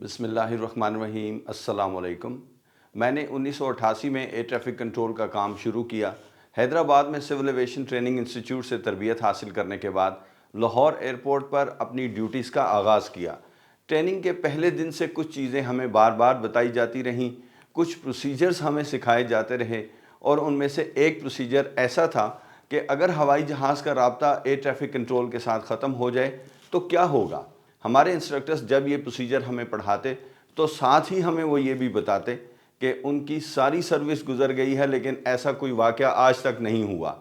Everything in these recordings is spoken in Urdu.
بسم اللہ الرحمن الرحیم۔ السلام علیکم۔ میں نے 1988 میں ایئر ٹریفک کنٹرول کا کام شروع کیا۔ حیدرآباد میں سول ایویشن ٹریننگ انسٹیٹیوٹ سے تربیت حاصل کرنے کے بعد لاہور ایئرپورٹ پر اپنی ڈیوٹیز کا آغاز کیا۔ ٹریننگ کے پہلے دن سے کچھ چیزیں ہمیں بار بار بتائی جاتی رہیں، کچھ پروسیجرز ہمیں سکھائے جاتے رہے، اور ان میں سے ایک پروسیجر ایسا تھا کہ اگر ہوائی جہاز کا رابطہ ایئر ٹریفک کنٹرول کے ساتھ ختم ہو جائے تو کیا ہوگا۔ ہمارے انسٹرکٹرز جب یہ پروسیجر ہمیں پڑھاتے تو ساتھ ہی ہمیں وہ یہ بھی بتاتے کہ ان کی ساری سروس گزر گئی ہے، لیکن ایسا کوئی واقعہ آج تک نہیں ہوا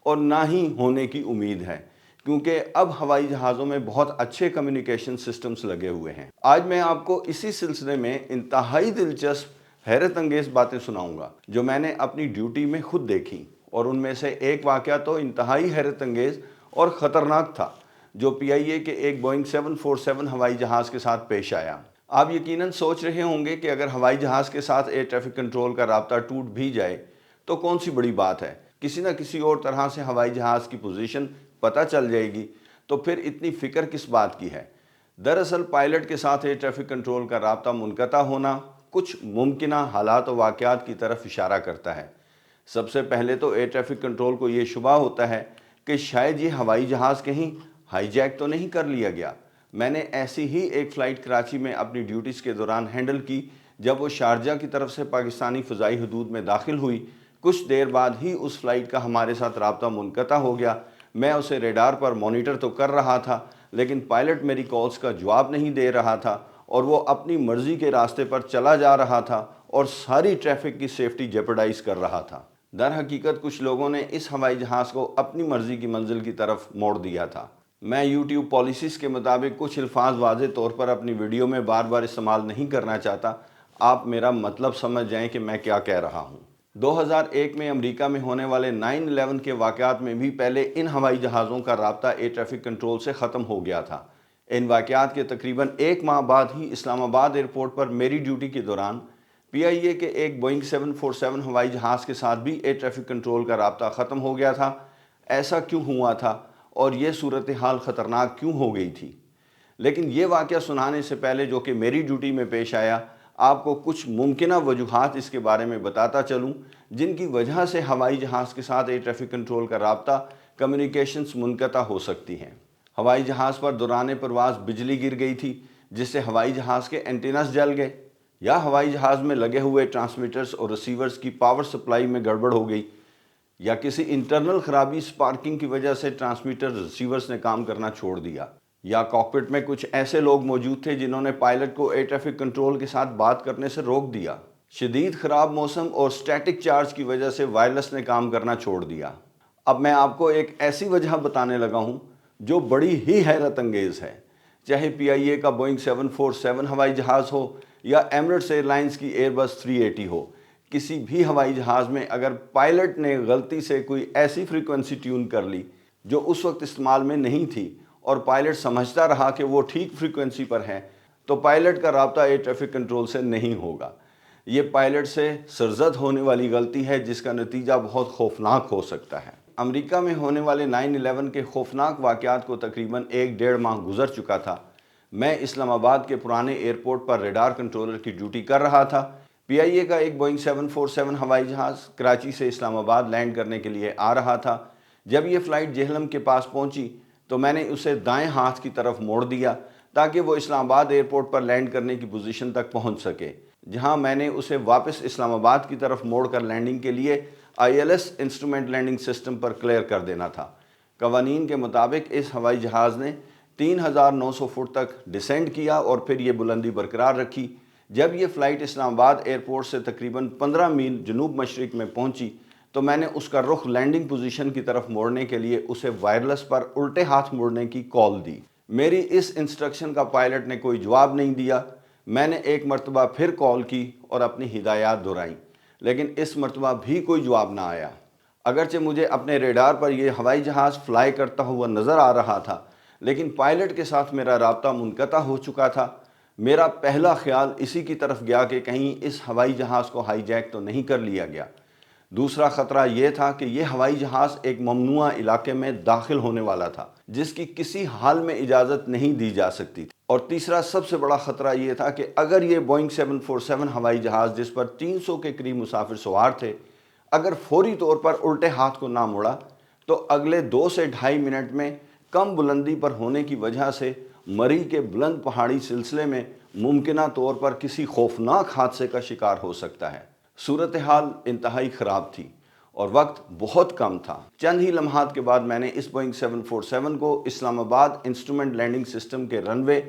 اور نہ ہی ہونے کی امید ہے، کیونکہ اب ہوائی جہازوں میں بہت اچھے کمیونیکیشن سسٹمز لگے ہوئے ہیں۔ آج میں آپ کو اسی سلسلے میں انتہائی دلچسپ حیرت انگیز باتیں سناؤں گا جو میں نے اپنی ڈیوٹی میں خود دیکھی، اور ان میں سے ایک واقعہ تو انتہائی حیرت انگیز اور خطرناک تھا جو پی آئی اے کے ایک بوئنگ 747 ہوائی جہاز کے ساتھ پیش آیا۔ آپ یقیناً سوچ رہے ہوں گے کہ اگر ہوائی جہاز کے ساتھ ایئر ٹریفک کنٹرول کا رابطہ ٹوٹ بھی جائے تو کون سی بڑی بات ہے، کسی نہ کسی اور طرح سے ہوائی جہاز کی پوزیشن پتہ چل جائے گی، تو پھر اتنی فکر کس بات کی ہے۔ دراصل پائلٹ کے ساتھ ایئر ٹریفک کنٹرول کا رابطہ منقطع ہونا کچھ ممکنہ حالات و واقعات کی طرف اشارہ کرتا ہے۔ سب سے پہلے تو ایئر ٹریفک کنٹرول کو یہ شبہ ہوتا ہے کہ شاید یہ ہوائی جہاز کہیں ہائی جیک تو نہیں کر لیا گیا۔ میں نے ایسی ہی ایک فلائٹ کراچی میں اپنی ڈیوٹیز کے دوران ہینڈل کی جب وہ شارجہ کی طرف سے پاکستانی فضائی حدود میں داخل ہوئی۔ کچھ دیر بعد ہی اس فلائٹ کا ہمارے ساتھ رابطہ منقطع ہو گیا۔ میں اسے ریڈار پر مانیٹر تو کر رہا تھا، لیکن پائلٹ میری کالز کا جواب نہیں دے رہا تھا اور وہ اپنی مرضی کے راستے پر چلا جا رہا تھا اور ساری ٹریفک کی سیفٹی جیپرڈائز کر رہا تھا۔ در حقیقت کچھ لوگوں نے اس ہوائی جہاز کو اپنی مرضی کی منزل کی طرف موڑ دیا تھا۔ میں یوٹیوب پالیسیز کے مطابق کچھ الفاظ واضح طور پر اپنی ویڈیو میں بار بار استعمال نہیں کرنا چاہتا، آپ میرا مطلب سمجھ جائیں کہ میں کیا کہہ رہا ہوں۔ 2001 میں امریکہ میں ہونے والے 9/11 کے واقعات میں بھی پہلے ان ہوائی جہازوں کا رابطہ ایئر ٹریفک کنٹرول سے ختم ہو گیا تھا۔ ان واقعات کے تقریباً ایک ماہ بعد ہی اسلام آباد ایئرپورٹ پر میری ڈیوٹی کے دوران پی آئی اے کے ایک بوئنگ 747 ہوائی جہاز کے ساتھ بھی ایئر ٹریفک کنٹرول کا رابطہ ختم ہو گیا تھا۔ ایسا کیوں ہوا تھا اور یہ صورتحال خطرناک کیوں ہو گئی تھی؟ لیکن یہ واقعہ سنانے سے پہلے جو کہ میری ڈیوٹی میں پیش آیا، آپ کو کچھ ممکنہ وجوہات اس کے بارے میں بتاتا چلوں جن کی وجہ سے ہوائی جہاز کے ساتھ ایئر ٹریفک کنٹرول کا رابطہ کمیونیکیشنز منقطع ہو سکتی ہیں۔ ہوائی جہاز پر دوران پرواز بجلی گر گئی تھی جس سے ہوائی جہاز کے اینٹیناز جل گئے، یا ہوائی جہاز میں لگے ہوئے ٹرانسمیٹرز اور ریسیورز کی پاور سپلائی میں گڑبڑ ہو گئی، یا کسی انٹرنل خرابی سپارکنگ کی وجہ سے ٹرانسمیٹر ریسیورز نے کام کرنا چھوڑ دیا، یا کاکپٹ میں کچھ ایسے لوگ موجود تھے جنہوں نے پائلٹ کو ایئر ٹریفک کنٹرول کے ساتھ بات کرنے سے روک دیا، شدید خراب موسم اور سٹیٹک چارج کی وجہ سے وائرلیس نے کام کرنا چھوڑ دیا۔ اب میں آپ کو ایک ایسی وجہ بتانے لگا ہوں جو بڑی ہی حیرت انگیز ہے۔ چاہے پی آئی اے کا بوئنگ 747 ہوائی جہاز ہو یا ایمریٹس ایئر لائنز کی ایئر بس 380 ہو، کسی بھی ہوائی جہاز میں اگر پائلٹ نے غلطی سے کوئی ایسی فریکوینسی ٹیون کر لی جو اس وقت استعمال میں نہیں تھی اور پائلٹ سمجھتا رہا کہ وہ ٹھیک فریکوینسی پر ہے، تو پائلٹ کا رابطہ ایئر ٹریفک کنٹرول سے نہیں ہوگا۔ یہ پائلٹ سے سرزد ہونے والی غلطی ہے جس کا نتیجہ بہت خوفناک ہو سکتا ہے۔ امریکہ میں ہونے والے 9/11 کے خوفناک واقعات کو تقریباً 1.5 ماہ گزر چکا تھا۔ میں اسلام آباد کے پرانے ایئرپورٹ پر ریڈار کنٹرولر کی ڈیوٹی کر رہا تھا۔ پی آئی اے کا ایک بوئنگ 747 ہوائی جہاز کراچی سے اسلام آباد لینڈ کرنے کے لیے آ رہا تھا۔ جب یہ فلائٹ جہلم کے پاس پہنچی تو میں نے اسے دائیں ہاتھ کی طرف موڑ دیا تاکہ وہ اسلام آباد ایئرپورٹ پر لینڈ کرنے کی پوزیشن تک پہنچ سکے، جہاں میں نے اسے واپس اسلام آباد کی طرف موڑ کر لینڈنگ کے لیے ILS انسٹرومنٹ لینڈنگ سسٹم پر کلیئر کر دینا تھا۔ قوانین کے مطابق اس ہوائی جہاز نے 3900 فٹ تک ڈسینڈ کیا اور پھر یہ بلندی برقرار رکھی۔ جب یہ فلائٹ اسلام آباد ایئرپورٹ سے تقریباً 15 میل جنوب مشرق میں پہنچی تو میں نے اس کا رخ لینڈنگ پوزیشن کی طرف موڑنے کے لیے اسے وائرلیس پر الٹے ہاتھ موڑنے کی کال دی۔ میری اس انسٹرکشن کا پائلٹ نے کوئی جواب نہیں دیا۔ میں نے ایک مرتبہ پھر کال کی اور اپنی ہدایات دہرائیں، لیکن اس مرتبہ بھی کوئی جواب نہ آیا۔ اگرچہ مجھے اپنے ریڈار پر یہ ہوائی جہاز فلائی کرتا ہوا نظر آ رہا تھا، لیکن پائلٹ کے ساتھ میرا رابطہ منقطع ہو چکا تھا۔ میرا پہلا خیال اسی کی طرف گیا کہ کہیں اس ہوائی جہاز کو ہائی جیک تو نہیں کر لیا گیا۔ دوسرا خطرہ یہ تھا کہ یہ ہوائی جہاز ایک ممنوعہ علاقے میں داخل ہونے والا تھا جس کی کسی حال میں اجازت نہیں دی جا سکتی تھی۔ اور تیسرا سب سے بڑا خطرہ یہ تھا کہ اگر یہ بوئنگ 747 ہوائی جہاز جس پر 300 کے قریب مسافر سوار تھے اگر فوری طور پر الٹے ہاتھ کو نہ موڑا تو اگلے 2 سے 2.5 منٹ میں کم بلندی پر ہونے کی وجہ سے مری کے بلند پہاڑی سلسلے میں ممکنہ طور پر کسی خوفناک حادثے کا شکار ہو سکتا ہے۔ صورتحال انتہائی خراب تھی اور وقت بہت کم تھا۔ چند ہی لمحات کے بعد میں نے اس بوئنگ 747 کو اسلام آباد انسٹرومنٹ لینڈنگ سسٹم کے رن وے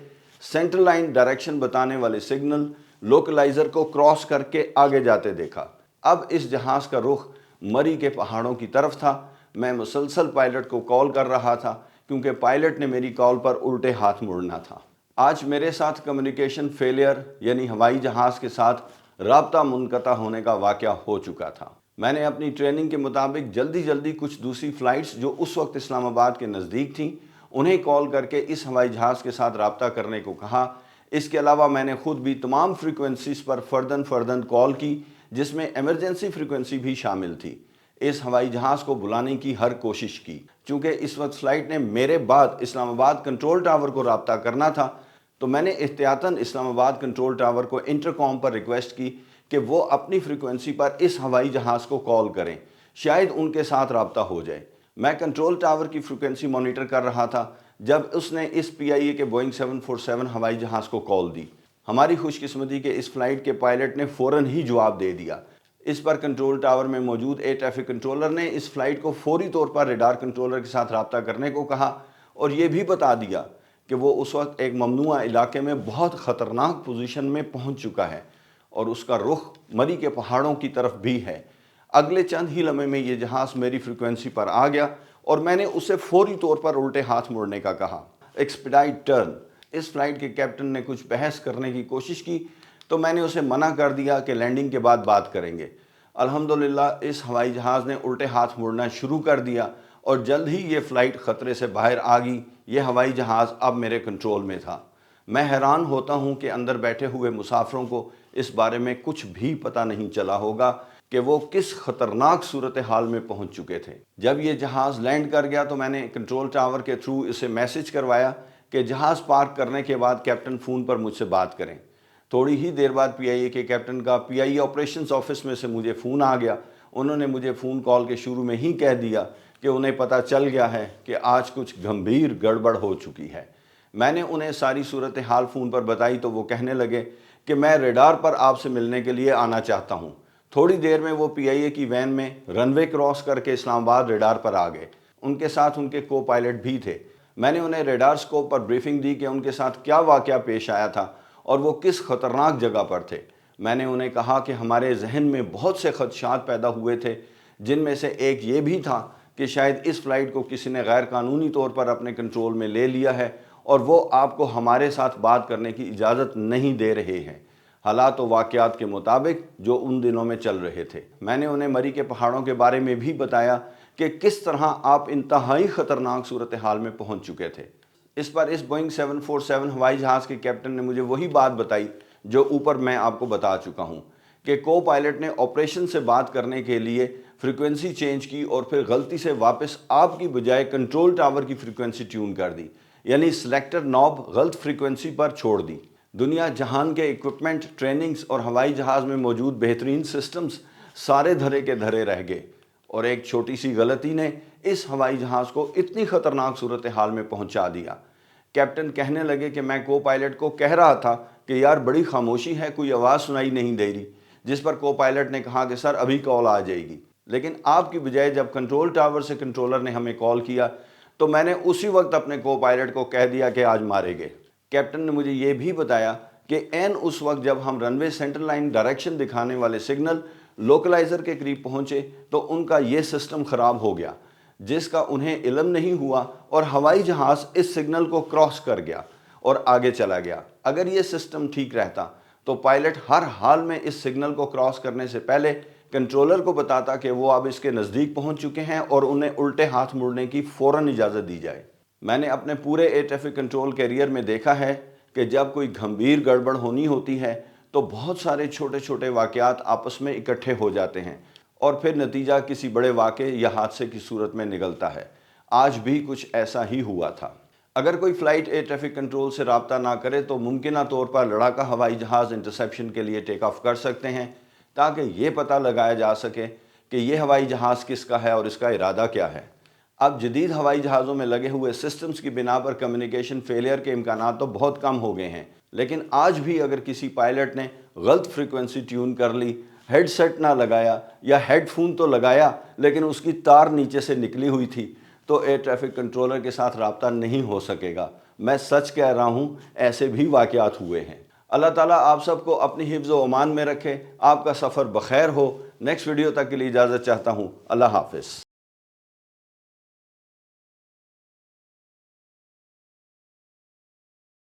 سینٹرل لائن ڈائریکشن بتانے والے سگنل لوکلائزر کو کراس کر کے آگے جاتے دیکھا۔ اب اس جہاز کا رخ مری کے پہاڑوں کی طرف تھا۔ میں مسلسل پائلٹ کو کال کر رہا تھا کیونکہ پائلٹ نے میری کال پر الٹے ہاتھ مڑنا تھا۔ آج میرے ساتھ کمیونیکیشن فیلئر یعنی ہوائی جہاز کے ساتھ رابطہ منقطع ہونے کا واقعہ ہو چکا تھا۔ میں نے اپنی ٹریننگ کے مطابق جلدی کچھ دوسری فلائٹس جو اس وقت اسلام آباد کے نزدیک تھیں انہیں کال کر کے اس ہوائی جہاز کے ساتھ رابطہ کرنے کو کہا۔ اس کے علاوہ میں نے خود بھی تمام فریکوینسیز پر فرداً کال کی جس میں ایمرجنسی فریکوینسی بھی شامل تھی۔ اس ہوائی جہاز کو بلانے کی ہر کوشش کی۔ چونکہ اس وقت فلائٹ نے میرے بعد اسلام آباد کنٹرول ٹاور کو رابطہ کرنا تھا تو میں نے احتیاطاً اسلام آباد کنٹرول ٹاور کو انٹرکام پر ریکویسٹ کی کہ وہ اپنی فریکوینسی پر اس ہوائی جہاز کو کال کریں، شاید ان کے ساتھ رابطہ ہو جائے۔ میں کنٹرول ٹاور کی فریکوینسی مانیٹر کر رہا تھا جب اس نے اس پی آئی اے کے بوئنگ 747 ہوائی جہاز کو کال دی۔ ہماری خوش قسمتی کہ اس فلائٹ کے پائلٹ نے فوراً ہی جواب دے دیا۔ اس پر کنٹرول ٹاور میں موجود ایئر ٹریفک کنٹرولر نے اس فلائٹ کو فوری طور پر ریڈار کنٹرولر کے ساتھ رابطہ کرنے کو کہا اور یہ بھی بتا دیا کہ وہ اس وقت ایک ممنوعہ علاقے میں بہت خطرناک پوزیشن میں پہنچ چکا ہے اور اس کا رخ مری کے پہاڑوں کی طرف بھی ہے۔ اگلے چند ہی لمحے میں یہ جہاز میری فریکوینسی پر آ گیا اور میں نے اسے فوری طور پر الٹے ہاتھ موڑنے کا کہا۔ Expedite turn. اس فلائٹ کے کیپٹن نے کچھ بحث کرنے کی کوشش کی تو میں نے اسے منع کر دیا کہ لینڈنگ کے بعد بات کریں گے۔ الحمدللہ اس ہوائی جہاز نے الٹے ہاتھ موڑنا شروع کر دیا اور جلد ہی یہ فلائٹ خطرے سے باہر آ گئی۔ یہ ہوائی جہاز اب میرے کنٹرول میں تھا۔ میں حیران ہوتا ہوں کہ اندر بیٹھے ہوئے مسافروں کو اس بارے میں کچھ بھی پتہ نہیں چلا ہوگا کہ وہ کس خطرناک صورتحال میں پہنچ چکے تھے۔ جب یہ جہاز لینڈ کر گیا تو میں نے کنٹرول ٹاور کے تھرو اسے میسج کروایا کہ جہاز پارک کرنے کے بعد کیپٹن فون پر مجھ سے بات کریں۔ تھوڑی ہی دیر بعد پی آئی اے کے کیپٹن کا پی آئی اے آپریشنز آفس میں سے مجھے فون آ گیا۔ انہوں نے مجھے فون کال کے شروع میں ہی کہہ دیا کہ انہیں پتہ چل گیا ہے کہ آج کچھ گھمبیر گڑبڑ ہو چکی ہے۔ میں نے انہیں ساری صورتحال فون پر بتائی تو وہ کہنے لگے کہ میں ریڈار پر آپ سے ملنے کے لیے آنا چاہتا ہوں۔ تھوڑی دیر میں وہ پی آئی اے کی وین میں رن وے کراس کر کے اسلام آباد ریڈار پر آ گئے۔ ان کے ساتھ ان کے کو پائلٹ بھی تھے۔ میں نے انہیں ریڈار سکوپ پر بریفنگ دی کہ ان کے ساتھ کیا واقعہ پیش آیا تھا اور وہ کس خطرناک جگہ پر تھے۔ میں نے انہیں کہا کہ ہمارے ذہن میں بہت سے خدشات پیدا ہوئے تھے جن میں سے ایک یہ بھی تھا کہ شاید اس فلائٹ کو کسی نے غیر قانونی طور پر اپنے کنٹرول میں لے لیا ہے اور وہ آپ کو ہمارے ساتھ بات کرنے کی اجازت نہیں دے رہے ہیں، حالات و واقعات کے مطابق جو ان دنوں میں چل رہے تھے۔ میں نے انہیں مری کے پہاڑوں کے بارے میں بھی بتایا کہ کس طرح آپ انتہائی خطرناک صورتحال میں پہنچ چکے تھے۔ اس پر اس بوئنگ 747 ہوائی جہاز کے کیپٹن نے مجھے وہی بات بتائی جو اوپر میں آپ کو بتا چکا ہوں کہ کو پائلٹ نے آپریشن سے بات کرنے کے لیے فریکوینسی چینج کی اور پھر غلطی سے واپس آپ کی بجائے کنٹرول ٹاور کی فریکوینسی ٹیون کر دی، یعنی سلیکٹر نوب غلط فریکوینسی پر چھوڑ دی۔ دنیا جہان کے ایکوپمنٹ، ٹریننگز اور ہوائی جہاز میں موجود بہترین سسٹمز سارے دھرے کے دھرے رہ گئے اور ایک چھوٹی سی غلطی نے اس ہوائی جہاز کو اتنی خطرناک صورتحال میں پہنچا دیا۔ کیپٹن کہنے لگے کہ میں کو پائلٹ کو کہہ رہا تھا کہ یار بڑی خاموشی ہے، کوئی آواز سنائی نہیں دے رہی، جس پر کو پائلٹ نے کہا کہ سر ابھی کال آ جائے گی، لیکن آپ کی بجائے جب کنٹرول ٹاور سے کنٹرولر نے ہمیں کال کیا تو میں نے اسی وقت اپنے کو پائلٹ کو کہہ دیا کہ آج مارے گے۔ کیپٹن نے مجھے یہ بھی بتایا کہ عین اس وقت جب ہم رن وے سینٹرل لائن ڈائریکشن دکھانے والے سگنل لوکلائزر کے قریب پہنچے تو ان کا یہ سسٹم خراب ہو گیا جس کا انہیں علم نہیں ہوا اور ہوائی جہاز اس سگنل کو کراس کر گیا اور آگے چلا گیا۔ اگر یہ سسٹم ٹھیک رہتا تو پائلٹ ہر حال میں اس سگنل کو کراس کرنے سے پہلے کنٹرولر کو بتاتا کہ وہ اب اس کے نزدیک پہنچ چکے ہیں اور انہیں الٹے ہاتھ مڑنے کی فوراً اجازت دی جائے۔ میں نے اپنے پورے ایئر ٹریفک کنٹرول کیریئر میں دیکھا ہے کہ جب کوئی گھمبیر گڑبڑ ہونی ہوتی ہے تو بہت سارے چھوٹے چھوٹے واقعات آپس میں اکٹھے ہو جاتے ہیں اور پھر نتیجہ کسی بڑے واقعے یا حادثے کی صورت میں نکلتا ہے۔ آج بھی کچھ ایسا ہی ہوا تھا۔ اگر کوئی فلائٹ ایئر ٹریفک کنٹرول سے رابطہ نہ کرے تو ممکنہ طور پر لڑاکا ہوائی جہاز انٹرسیپشن کے لیے ٹیک آف کر سکتے ہیں، تاکہ یہ پتہ لگایا جا سکے کہ یہ ہوائی جہاز کس کا ہے اور اس کا ارادہ کیا ہے۔ اب جدید ہوائی جہازوں میں لگے ہوئے سسٹمز کی بنا پر کمیونیکیشن فیلئر کے امکانات تو بہت کم ہو گئے ہیں، لیکن آج بھی اگر کسی پائلٹ نے غلط فریکوینسی ٹیون کر لی، ہیڈ سیٹ نہ لگایا یا ہیڈ فون تو لگایا لیکن اس کی تار نیچے سے نکلی ہوئی تھی، تو ایئر ٹریفک کنٹرولر کے ساتھ رابطہ نہیں ہو سکے گا۔ میں سچ کہہ رہا ہوں، ایسے بھی واقعات ہوئے ہیں۔ اللہ تعالیٰ آپ سب کو اپنی حفظ و امان میں رکھے، آپ کا سفر بخیر ہو۔ نیکسٹ ویڈیو تک کے لیے اجازت چاہتا ہوں۔ اللہ حافظ۔